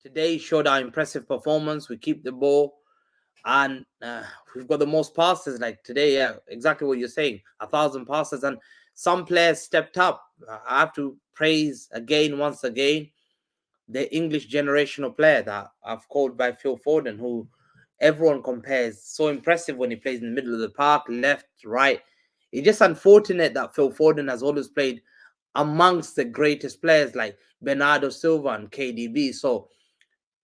today showed our impressive performance. We keep the ball, and we've got the most passes. Like today, yeah, exactly what you're saying, 1,000 passes, and some players stepped up. I have to praise again, once again, the English generational player that I've called by Phil Foden, who everyone compares. So impressive when he plays in the middle of the park, left, right. It's just unfortunate that Phil Foden has always played amongst the greatest players like Bernardo Silva and KDB. So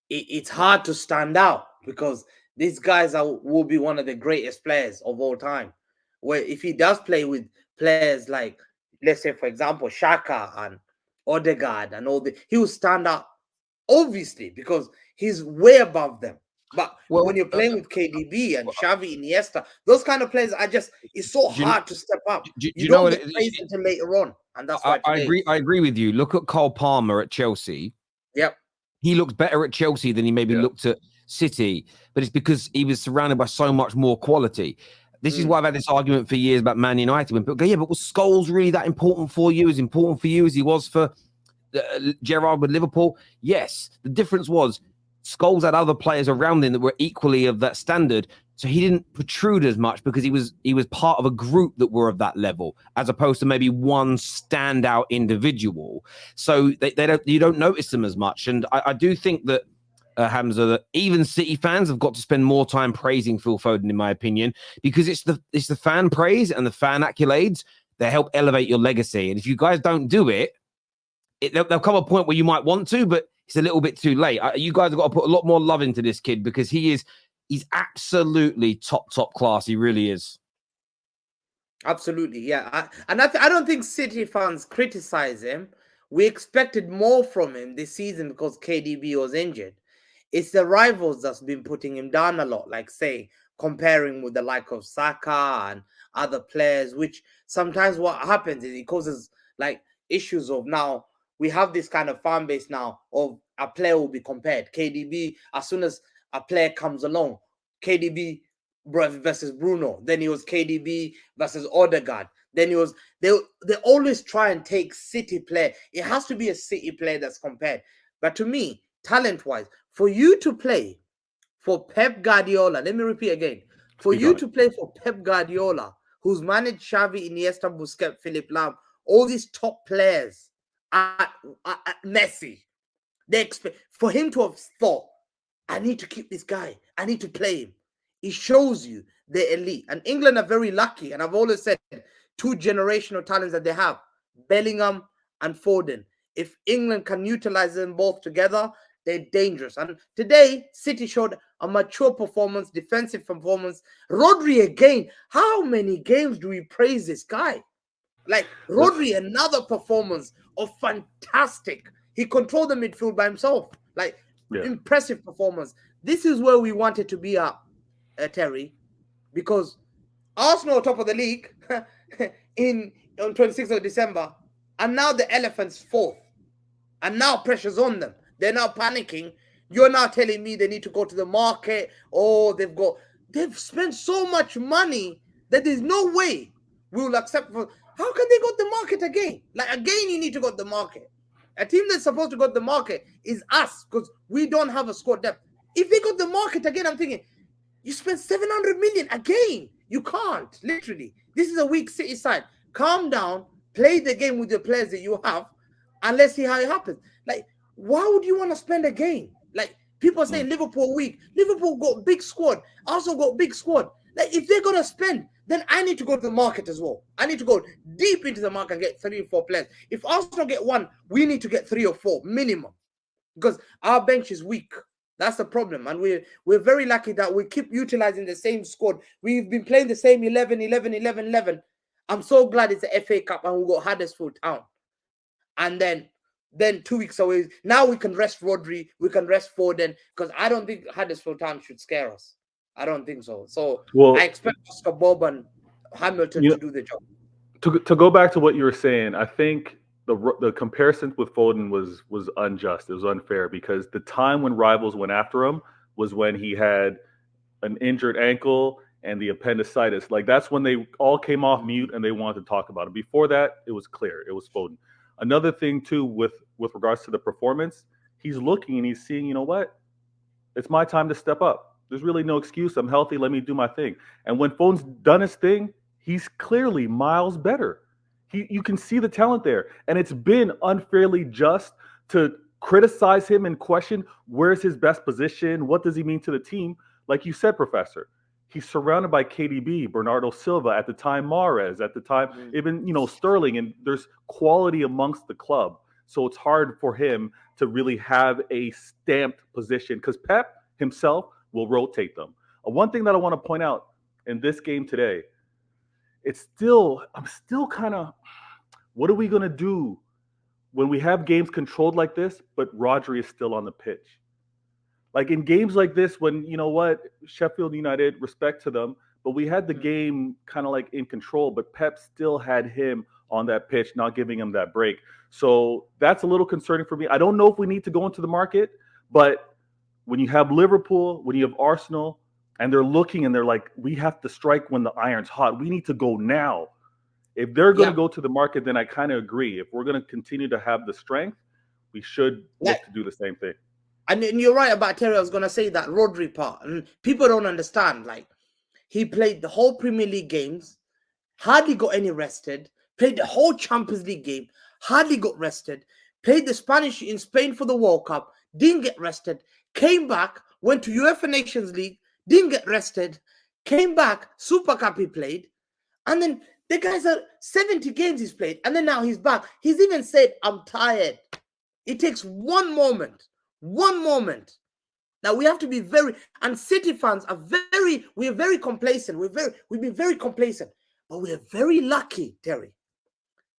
it's hard to stand out because these guys will be one of the greatest players of all time. Where if he does play with players like, let's say, for example, Shaka and Odegaard and all he will stand out obviously because he's way above them. But Well, when you're playing with KDB and Xavi, Iniesta, those kind of players are just, it's so do you, hard to step up. do You you know don't what? get praised until later on. And that's why I today. agree. I agree with you. Look at Cole Palmer at Chelsea. Yep. He looked better at Chelsea than he maybe looked at City, but it's because he was surrounded by so much more quality. This is why I've had this argument for years about Man United. When people go, yeah, but was Scholes really that important for you? As important for you as he was for Gerrard with Liverpool? Yes. The difference was Scholes had other players around him that were equally of that standard, so he didn't protrude as much because he was part of a group that were of that level, as opposed to maybe one standout individual. So you don't notice them as much. And I do think that Hamza, that even City fans have got to spend more time praising Phil Foden, in my opinion, because it's the fan praise and the fan accolades that help elevate your legacy. And if you guys don't do it, there'll come a point where you might want to, but it's a little bit too late. You guys have got to put a lot more love into this kid because he's absolutely top class. He really is. Absolutely, yeah. I don't think City fans criticize him. We expected more from him this season because KDB was injured. It's the rivals that's been putting him down a lot, like say comparing with the like of Saka and other players, which sometimes what happens is it causes like issues of now we have this kind of fan base now of a player will be compared. KDB, as soon as a player comes along, KDB versus Bruno, then it was KDB versus Odegaard. Then it was they always try and take City player. It has to be a City player that's compared. But to me, talent-wise, for you to play for Pep Guardiola, let me repeat again, for you to play for Pep Guardiola, who's managed Xavi, Iniesta, Busquets, Philipp Lahm, all these top players at Messi, they expect for him to have thought, I need to keep this guy, I need to play him. It shows you the elite. And England are very lucky. And I've always said 2 generational talents that they have, Bellingham and Foden. If England can utilize them both together, they're dangerous. And today, City showed a mature performance, defensive performance. Rodri again. How many games do we praise this guy? Like Rodri, another performance of fantastic. He controlled the midfield by himself. Like impressive performance. This is where we wanted to be at, Terry, because Arsenal are top of the league on 26th of December, and now the Elephants fourth, and now pressure's on them. They're now panicking. You're now telling me they need to go to the market, or they've spent so much money that there's no way we will accept. How can they go to the market again? Like again, you need to go to the market. A team that's supposed to go to the market is us because we don't have a squad depth. If they go to the market again, I'm thinking, you spent 700 million again. You can't, literally. This is a weak City side. Calm down, play the game with the players that you have, and let's see how it happens. Like, why would you want to spend again? Like, people are saying Liverpool weak. Liverpool got big squad. Arsenal got big squad. Like, if they're going to spend, then I need to go to the market as well. I need to go deep into the market and get 3 or 4 players. If Arsenal get 1, we need to get 3 or 4 minimum because our bench is weak. That's the problem. And we're very lucky that we keep utilizing the same squad. We've been playing the same 11. I'm so glad it's the FA Cup and we got Huddersfield Town. And then 2 weeks away, now we can rest Rodri, we can rest Foden, because I don't think Huddersfield Town should scare us. I don't think so. So I expect Oscar Bob and Hamilton to do the job. To go back to what you were saying, I think the comparison with Foden was unjust. It was unfair because the time when rivals went after him was when he had an injured ankle and the appendicitis. Like that's when they all came off mute and they wanted to talk about it. Before that, it was clear. It was Foden. Another thing too with regards to the performance, he's looking and he's seeing, you know what? It's my time to step up. There's really no excuse. I'm healthy. Let me do my thing. And when Foden's done his thing, he's clearly miles better. You can see the talent there. And it's been unfairly just to criticize him and question where's his best position? What does he mean to the team? Like you said, Professor, he's surrounded by KDB, Bernardo Silva, at the time Mahrez, at the time even, Sterling, and there's quality amongst the club. So it's hard for him to really have a stamped position because Pep himself will rotate them. One thing that I want to point out in this game today, I'm still kind of, what are we going to do when we have games controlled like this, but Rodri is still on the pitch? Like in games like this, when, Sheffield United, respect to them, but we had the game kind of like in control, but Pep still had him on that pitch, not giving him that break. So that's a little concerning for me. I don't know if we need to go into the market, but when you have Liverpool, when you have Arsenal, and they're looking and they're like, we have to strike when the iron's hot. We need to go now. If they're going to go to the market, then I kind of agree. If we're going to continue to have the strength, we should look to do the same thing. And you're right about Terry. I was going to say that Rodri part. And people don't understand. Like, he played the whole Premier League games, hardly got any rested, played the whole Champions League game, hardly got rested, played the Spanish in Spain for the World Cup, didn't get rested, came back, went to UEFA Nations League, didn't get rested, came back, Super Cup he played, and then the guy's at 70 games he's played, and then now he's back. He's even said, I'm tired. It takes one moment. Now we have to be and City fans are we are very complacent. We've been very complacent, but we are very lucky, Terry.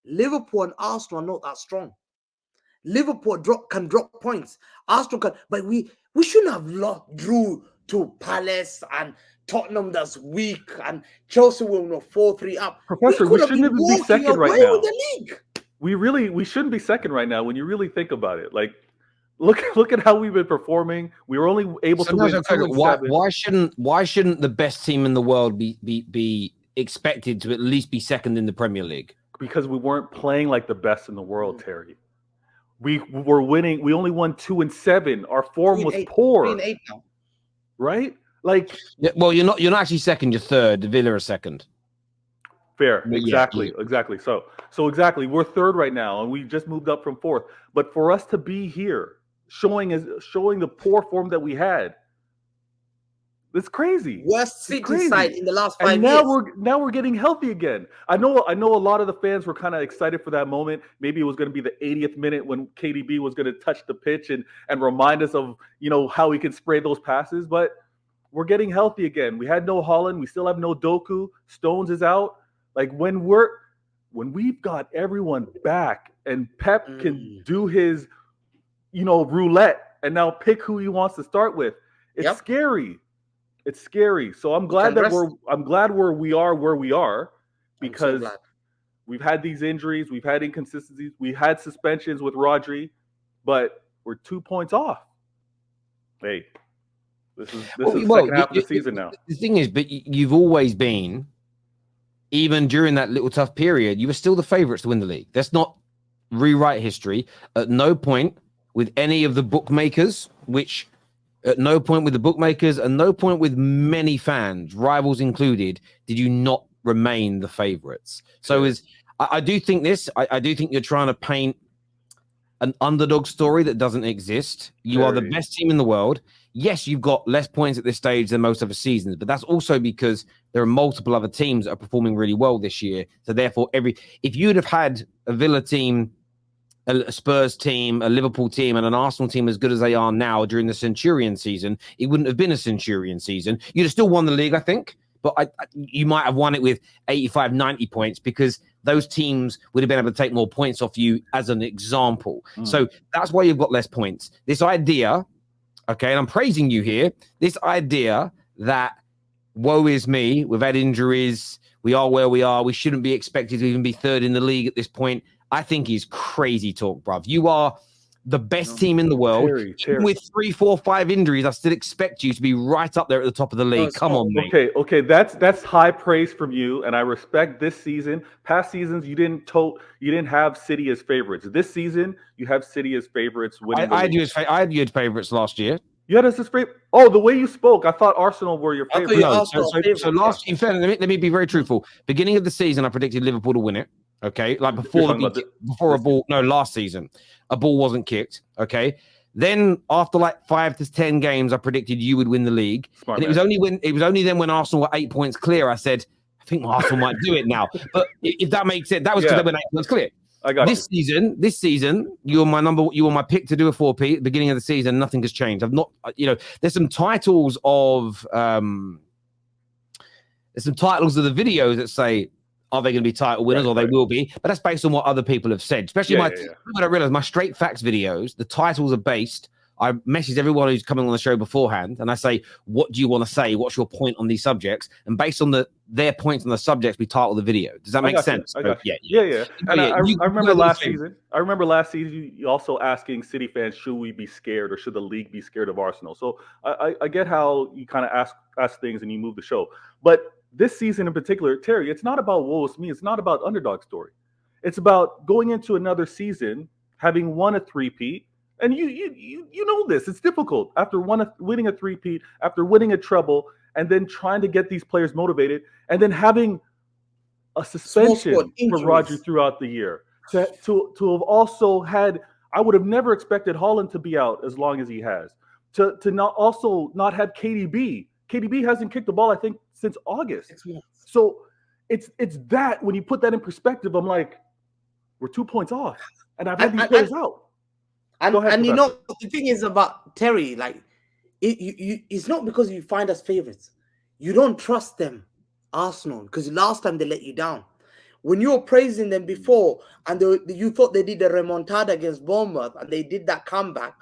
Liverpool and Arsenal are not that strong. Liverpool can drop points. Arsenal can, but we shouldn't have drew to Palace and Tottenham that's weak and Chelsea will 4-3 up. Professor, we shouldn't even be second right now. The league. We shouldn't be second right now when you really think about it. Like, look at how we've been performing. We were only able to win 2-7. Why shouldn't the best team in the world be expected to at least be second in the Premier League? Because we weren't playing like the best in the world, Terry. We were winning. We only won 2-7. Our form was poor. 3-8 now. Right? Like, well, you're not actually second. You're third. Villa are second. Fair. Exactly. So exactly. We're third right now, and we just moved up from fourth. But for us to be here, showing the poor form that we had, it's crazy. Worst City side in the last 5 years. Now we're getting healthy again. I know a lot of the fans were kind of excited for that moment. Maybe it was going to be the 80th minute when KDB was going to touch the pitch and remind us of how he can spray those passes. But we're getting healthy again. We had no Holland. We still have no Doku. Stones is out. Like when we've got everyone back and Pep can do his roulette and now pick who he wants to start with. It's scary. It's scary. So I'm glad where we are where we are, because we've had these injuries, we've had inconsistencies, we had suspensions with Rodri, but we're 2 points off. Hey, this is the second half of the season now. The thing is, but you've always been, even during that little tough period, you were still the favourites to win the league. Let's not rewrite history. At no point with any of the bookmakers, at no point with the bookmakers and no point with many fans, rivals included, did you not remain the favourites. So I do think I do think you're trying to paint an underdog story that doesn't exist. You are the best team in the world. Yes, you've got less points at this stage than most other seasons, but that's also because there are multiple other teams that are performing really well this year. So therefore, if you'd have had a Villa team, a Spurs team, a Liverpool team, and an Arsenal team as good as they are now during the Centurion season, it wouldn't have been a Centurion season. You'd have still won the league, I think, but you might have won it with 85, 90 points because those teams would have been able to take more points off you as an example. So that's why you've got less points. This idea, okay, and I'm praising you here, this idea that woe is me, we've had injuries, we are where we are, we shouldn't be expected to even be third in the league at this point, I think is crazy talk, bruv. You are the best team in the world. Terry. With 3, 4, 5 injuries, I still expect you to be right up there at the top of the league. Come on, mate. Okay, that's high praise from you, and I respect this season. Past seasons, you didn't have City as favorites. This season, you have City as favorites. Winning I had you as favorites last year. You had us as favorite. Oh, the way you spoke, I thought Arsenal were your favorite. No, so last, in fairness, let me be very truthful. Beginning of the season, I predicted Liverpool to win it. Okay, like last season, a ball wasn't kicked. Okay, then after like 5 to 10 games, I predicted you would win the league, and it was only then when Arsenal were 8 points clear, I said I think Arsenal might do it now. But if that makes sense, that was because they were 8 points clear. I got this season, you were my pick to do a 4P at the beginning of the season. Nothing has changed. I've not, there's some titles of the videos that say, are they going to be title winners or they will be? But that's based on what other people have said. Especially I realize my straight facts videos, the titles are based. I message everyone who's coming on the show beforehand and I say, what do you want to say? What's your point on these subjects? And based on their points on the subjects, we title the video. Does that make sense? I got you. Yeah. And I remember last season. I remember last season you also asking City fans, should we be scared or should the league be scared of Arsenal? So I get how you kind of ask things and you move the show. But this season in particular, Terry, it's not about woe is me. It's not about underdog story. It's about going into another season, having won a three-peat. And you know this. It's difficult after winning a three-peat, after winning a treble, and then trying to get these players motivated, and then having a suspension for Rodri throughout the year. To have also had, I would have never expected Haaland to be out as long as he has. To not have KDB. KDB hasn't kicked the ball, I think, since August. So it's that when you put that in perspective, I'm like, we're 2 points off, and I've had these players out. And the thing is about Terry, like it's not because you find us favorites. You don't trust them, Arsenal, because last time they let you down. When you were praising them before, and you thought they did a remontada against Bournemouth, and they did that comeback,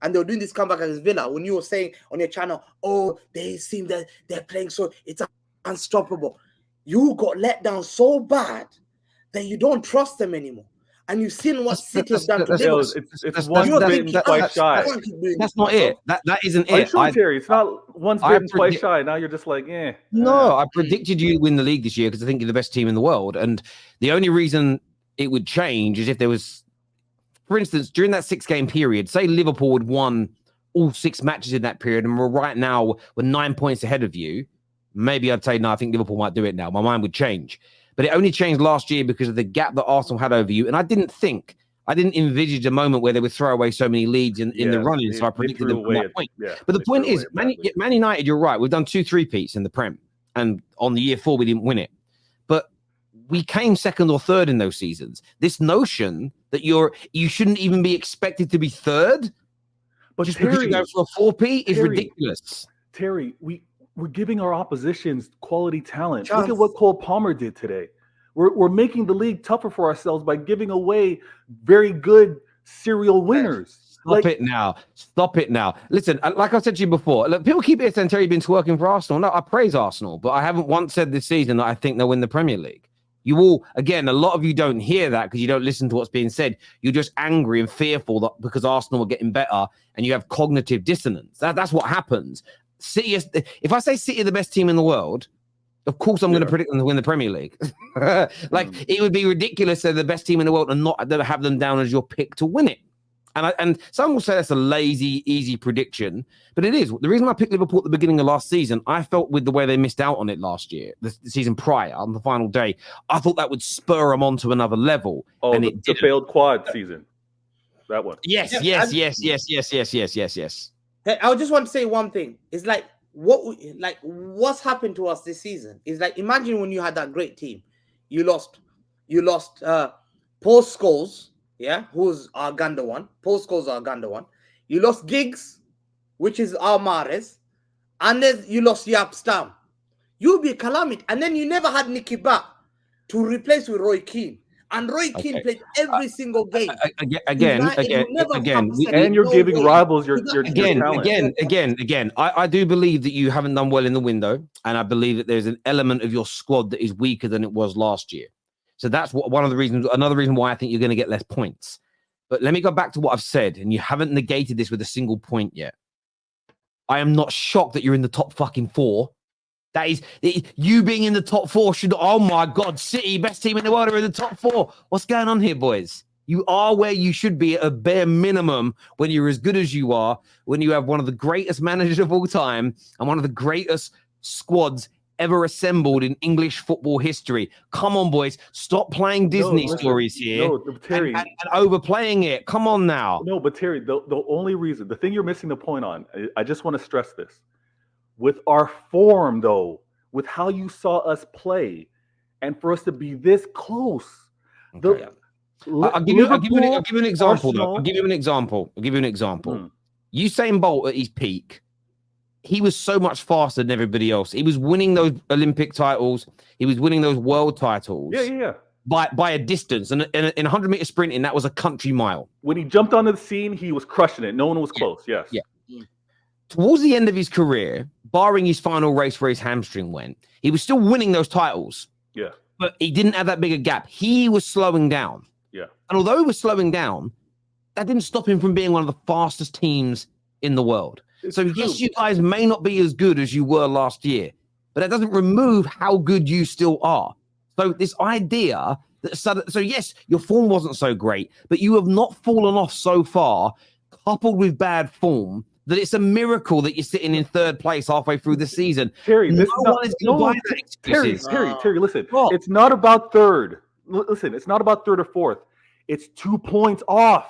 and they were doing this comeback against Villa, when you were saying on your channel, oh, they seem that they're playing so it's unstoppable. You got let down so bad that you don't trust them anymore. And you've seen what City have done today. It's one bitten, twice shy. That's not it. That isn't Are it. You sure, Terry? It's not once bitten, twice shy. Now you're just like, eh. No, I predicted you to win the league this year because I think you're the best team in the world. And the only reason it would change is if there was, for instance, during that 6-game period, say Liverpool had won all 6 matches in that period and we're 9 points ahead of you. Maybe I'd say, no, I think Liverpool might do it now. My mind would change. But it only changed last year because of the gap that Arsenal had over you. And I didn't envisage a moment where they would throw away so many leads in the run-in. So I predicted them from that point. But the point is, Man United, you're right. We've done 2 3-peats in the Prem. And on the year 4, we didn't win it. But we came 2nd or 3rd in those seasons. This notion that you shouldn't even be expected to be 3rd, but just because you go for a 4P is ridiculous. Terry, we're giving our oppositions quality talent. Look at what Cole Palmer did today. We're making the league tougher for ourselves by giving away very good serial winners. Stop it now. Listen, like I said to you before, look, people keep saying Terry's been twerking for Arsenal. No, I praise Arsenal, but I haven't once said this season that I think they'll win the Premier League. You all, again, a lot of you don't hear that because you don't listen to what's being said. You're just angry and fearful that because Arsenal are getting better and you have cognitive dissonance. That's what happens. City, if I say City are the best team in the world, of course I'm going to predict them to win the Premier League. It would be ridiculous they're the best team in the world and not have them down as your pick to win it. And some will say that's a lazy, easy prediction, but it is. The reason I picked Liverpool at the beginning of last season, I felt with the way they missed out on it last year, the season prior, on the final day, I thought that would spur them on to another level. Oh, and the failed quad season. That one. Yes. Hey, I just want to say one thing. It's like what's happened to us this season is like, imagine when you had that great team, you lost Paul Scholes, who's our Ganda one. Paul Scholes our Ganda one. You lost Giggs, which is our Mahrez, and then you lost Yap Stam. You'll be a calamity, and then you never had Nicky Butt to replace with Roy Keane. And Roy Keane played every single game. Again, and you're giving rivals your talent. Again. I do believe that you haven't done well in the window, and I believe that there's an element of your squad that is weaker than it was last year. So that's another reason why I think you're going to get less points. But let me go back to what I've said, and you haven't negated this with a single point yet. I am not shocked that you're in the top fucking 4. That is, you being in the top 4 should, oh my God, City, best team in the world, are in the top 4. What's going on here, boys? You are where you should be at a bare minimum when you're as good as you are, when you have one of the greatest managers of all time and one of the greatest squads ever assembled in English football history. Come on, boys. Stop playing Disney stories here Terry, and overplaying it. Come on now. No, but Terry, the only reason, the thing you're missing the point on, I just want to stress this. With our form, though, with how you saw us play, and for us to be this close, I'll give you an example. I'll give you an example. Usain Bolt at his peak, he was so much faster than everybody else. He was winning those Olympic titles. He was winning those world titles. Yeah. By a distance. And in 100-meter sprinting, that was a country mile. When he jumped onto the scene, he was crushing it. No one was close. Yes. Yeah. Towards the end of his career, barring his final race where his hamstring went, he was still winning those titles. Yeah. But he didn't have that big a gap. He was slowing down. Yeah. And although he was slowing down, that didn't stop him from being one of the fastest teams in the world. So yes, you guys may not be as good as you were last year, but that doesn't remove how good you still are. So this idea that so yes, your form wasn't so great, but you have not fallen off so far, coupled with bad form, that it's a miracle that you're sitting in 3rd place halfway through the season. Terry, Terry, listen, it's not about 3rd. Listen, it's not about 3rd or 4th. It's 2 points off.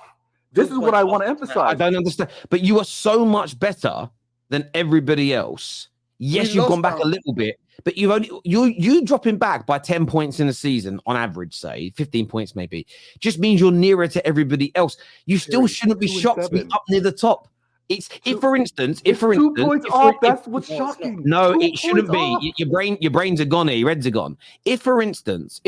This is what I want to emphasize. I don't understand. But you are so much better than everybody else. Yes, you've gone back a little bit, but you dropping back by 10 points in a season on average, say 15 points maybe, just means you're nearer to everybody else. You still shouldn't be shocked to be up near the top. If for instance, 2 points off, that's what's shocking. No, it shouldn't be. Your brains are gone here, your heads are gone. If for instance,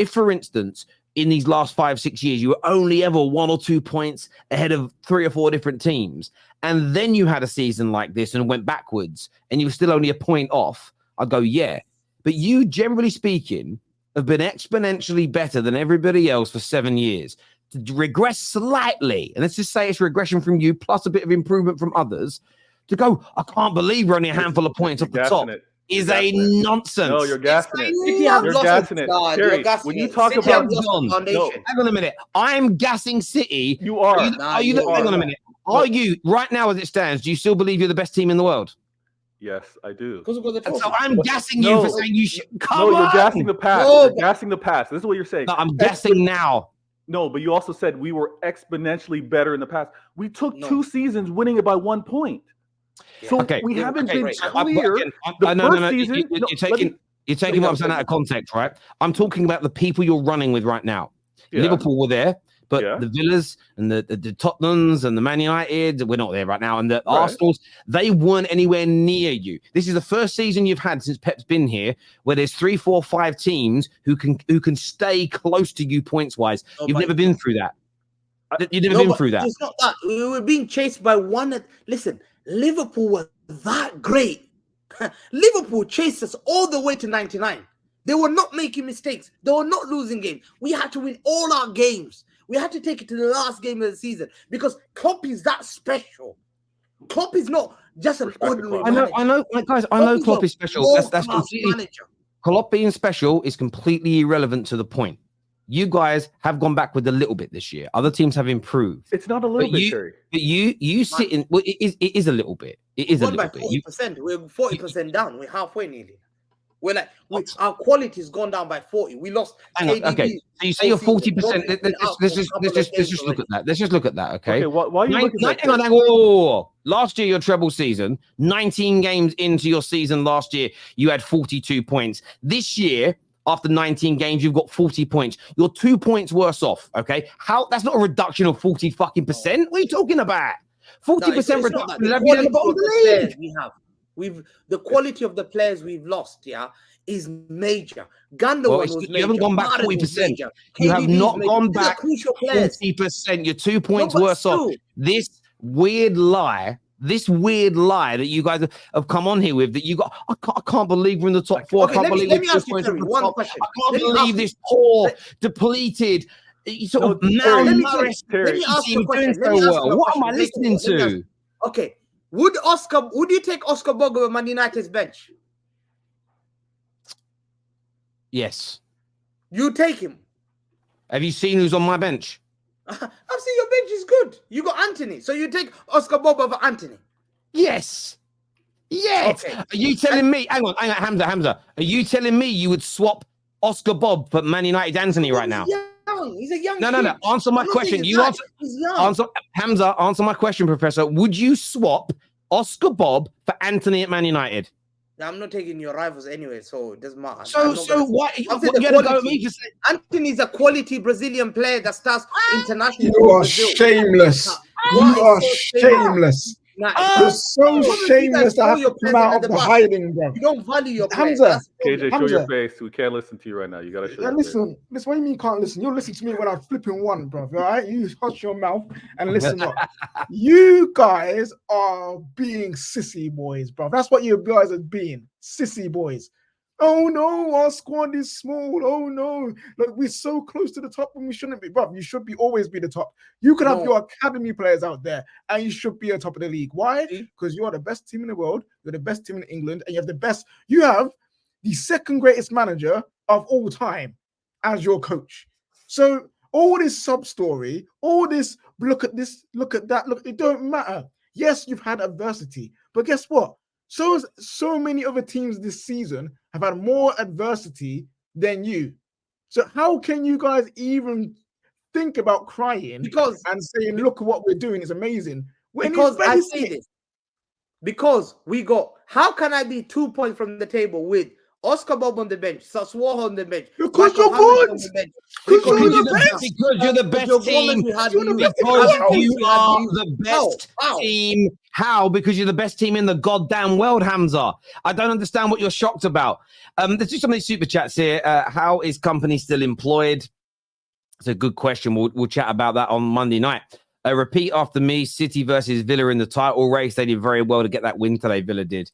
in these last 5-6 years, you were only ever 1 or 2 points ahead of 3 or 4 different teams, and then you had a season like this and went backwards, and you were still only a point off, I'd go, yeah. But you, generally speaking, have been exponentially better than everybody else for 7 years. To regress slightly, and let's just say it's regression from you plus a bit of improvement from others, to go, I can't believe we're only a handful of points off the top. Is a nonsense. No, you're gassing it. You're gassing it. Terry, when you talk about hang on a minute. I'm gassing City. You are. Hang on a minute. Are you right now as it stands? Do you still believe you're the best team in the world? Yes, I do. So I'm gassing you for saying you should come on. No, you're gassing the past. You're gassing the past. This is what you're saying. No, I'm gassing now. No, but you also said we were exponentially better in the past. We took 2 seasons winning it by 1 point. So we haven't been clear. You're taking what I'm saying out of context, right? I'm talking about the people you're running with right now. Yeah. Liverpool were there, but the Villas and the Tottenhams and the Man United, we're not there right now. And the Arsenals, they weren't anywhere near you. This is the first season you've had since Pep's been here where there's 3, 4, 5 teams who can stay close to you points wise. You've never been through that. You've never been through that. It's not that. We were being chased by one. Listen, Liverpool was that great. Liverpool chased us all the way to 99. They were not making mistakes. They were not losing games. We had to win all our games. We had to take it to the last game of the season because Klopp is that special. Klopp is not just an ordinary manager. I know, guys. I know Klopp is special. That's completely. Manager. Klopp being special is completely irrelevant to the point. You guys have gone backward a little bit this year. Other teams have improved. It's not a little bit, Terry. But you sit in. Well, it is a little bit. It is a little bit. 40%. We're 40% down. We're halfway nearly. We're like our quality has gone down by 40. We lost. Okay, so you say you're 40%. Let's just look at that. Let's just look at that. Okay. Why are you looking at that? Hang on. Last year, your treble season, 19 games into your season last year, you had 42 points. This year, after 19 games, you've got 40 points. You're 2 points worse off. Okay, that's not a reduction of 40 fucking percent. What are you talking about? 40% reduction. The quality of the players we've lost, is major. Gundogan was major. You haven't gone back 40%. You have not gone back 40%. You're 2 points worse off. This weird lie that you guys have come on here with, that you got, I can't believe we're in the top 4. I can't believe let me ask you, Terry, one question. I can't believe this poor, depleted, you sort No, of Terry, Let malnourished me ask you a team question. doing Let me so ask well. you a What am I question. listening Let me ask- to? Okay. Would you take Oscar Bob over Man United's bench? Yes. You take him. Have you seen who's on my bench? I've seen your bench is good. You got Anthony. So you take Oscar Bob over Anthony. Yes. Yes. Okay. Are you telling me? Hang on, Hamza. Are you telling me you would swap Oscar Bob for Man United Anthony right now? He's a young No. kid. Answer my I'm not question. saying he's You not. answer. He's young. Answer, Hamza. Answer my question, Professor. Would you swap Oscar Bob for Anthony at Man United? I'm not taking your rivals anyway, so it doesn't matter. So why you I'm saying got to go at me to say Anthony's a quality Brazilian player that starts internationally. You are shameless. You are shameless. You're so shameless to have to come out of the hiding, bro. You don't value your players. Hamza, KJ, show Hamza. your face. We can't listen to you right now. You gotta show your face. Listen. What do you mean you can't listen? You'll listen to me when I'm flipping one, bro. All right, you hush your mouth and listen up. You guys are being sissy boys, bro. That's what you guys are being, sissy boys. Oh no, our squad is small. Oh no, look, we're so close to the top when we shouldn't be, bro. You should always be the top. You could have your academy players out there, and you should be on top of the league. Why? Because you are the best team in the world. You're the best team in England, and you have the best. You have the second greatest manager of all time as your coach. So all this sub story, all this look at this, look at that, look, it don't matter. Yes, you've had adversity, but guess what? So many other teams this season have had more adversity than you. So how can you guys even think about crying and saying, look at what we're doing, it's amazing? Because I say this. Because we got, how can I be 2 points from the table with Oscar Bob on the bench, Sassuolo on the bench? Because you're good. Because you're the best team. Because you are the best team. How? Because you're the best team in the goddamn world, Hamza. I don't understand what you're shocked about. There's just some of these super chats here. How is company still employed? It's a good question. We'll chat about that on Monday night. Repeat after me. City versus Villa in the title race. They did very well to get that win today. Villa did.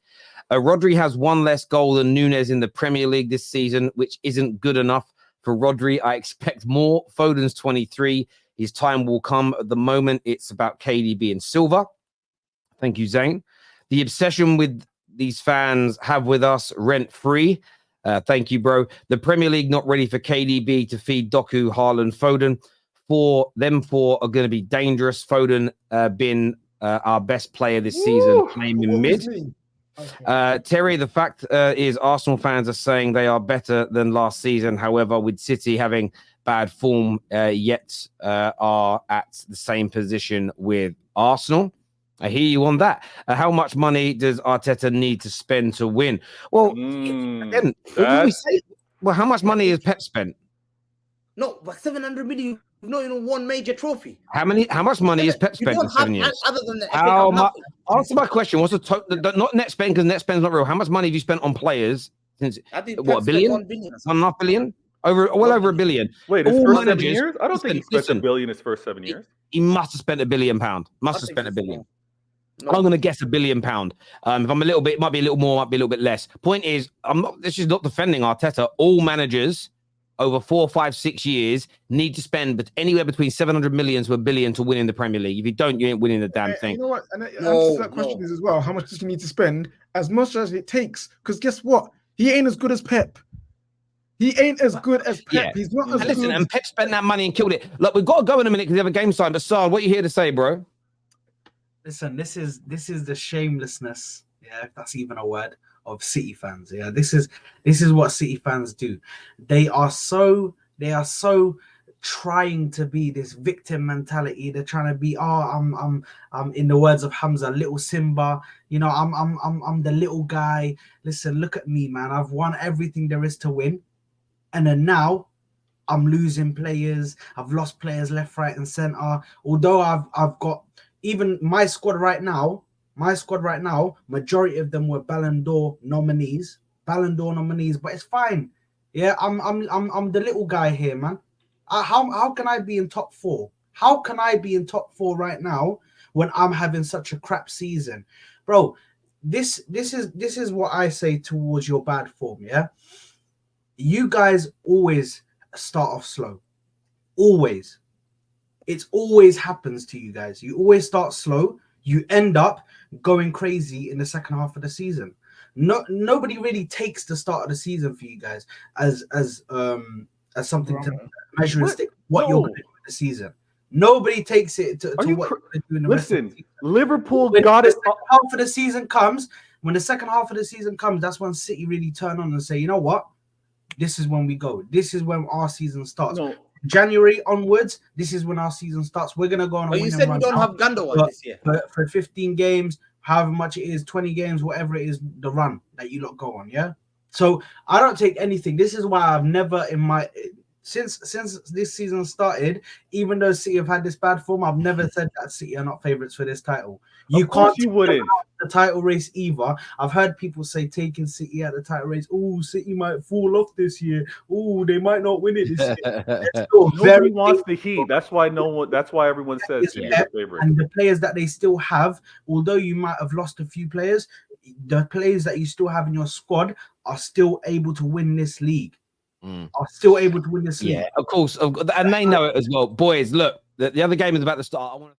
Rodri has one less goal than Nunes in the Premier League this season, which isn't good enough for Rodri. I expect more. Foden's 23. His time will come. At the moment, it's about KDB and Silva. Thank you, Zane. The obsession with these fans have with us rent-free. Thank you, bro. The Premier League not ready for KDB to feed Doku, Haaland, Foden. Them four are going to be dangerous. Foden been our best player this season, playing in mid. Okay. Terry, the fact is Arsenal fans are saying they are better than last season. However, with City having bad form, yet are at the same position with Arsenal. I hear you on that. How much money does Arteta need to spend to win? Well, again, how much money has Pep spent? No, but 700 million. You've not even won major trophy. How much money has Pep spent in 7 years? Other than the FA Cup, answer my question. What's the total? Not net spend, because net spend's not real. How much money have you spent on players since? I think what, $1 billion? 1 billion. 1.5 billion? Over $1 billion. Wait, his first 7 years? I don't think he spent $1 billion his first 7 years. He must have spent £1 billion. Must have spent $1 billion. No. I'm going to guess £1 billion. If I'm a little bit, it might be a little more, might be a little bit less. Point is, this is not defending Arteta. All managers over 4, 5, 6 years need to spend anywhere between 700 million to $1 billion to win in the Premier League. If you don't, you ain't winning the damn thing. You know what? And the answer to that question is as well, how much does he need to spend? As much as it takes. Because guess what? He ain't as good as Pep. He ain't as good as Pep. Yeah. He's not as good. Listen, and Pep spent that money and killed it. Look, we've got to go in a minute because we have a game sign. But Sard, what are you here to say, bro? Listen, this is the shamelessness, if that's even a word, of City fans. Yeah, this is what City fans do. They are so trying to be this victim mentality. They're trying to be, I'm in the words of Hamza, little Simba. You know, I'm the little guy. Listen, look at me, man. I've won everything there is to win, and then now I'm losing players. I've lost players left, right, and center. Although I've got even my squad right now, majority of them were Ballon d'Or nominees, but it's fine. Yeah, I'm the little guy here, man. How can I be in top 4? How can I be in top 4 right now when I'm having such a crap season, bro? This is what I say towards your bad form. Yeah, you guys always start off slow. Always. It always happens to you guys. You always start slow. You end up going crazy in the second half of the season. Nobody really takes the start of the season for you guys as something to measure and stick what you're going to do in the season. Nobody takes it to what you're going to do in the rest of the season. Liverpool When got the it. second half of the season comes, that's when City really turn on and say, you know what? This is when we go. This is when our season starts. No. January onwards, this is when our season starts. We're gonna go on a Oh, you winning said we run don't now, have Gundogan this year. for 15 games, however much it is, 20 games, whatever it is, the run that you lot go on. Yeah. So I don't take anything. This is why I've never since this season started, even though City have had this bad form, I've never said that City are not favourites for this title. Of course you wouldn't. The title race either. I've heard people say taking City out of the title race. Oh, City might fall off this year. Oh, they might not win it this year. Nobody wants the Heat. That's why That's why everyone says City is favorite. And the players that they still have, although you might have lost a few players, the players that you still have in your squad are still able to win this league. Are still able to win this league. Yeah, of course, and they know it as well. Boys, look, the other game is about to start. I want to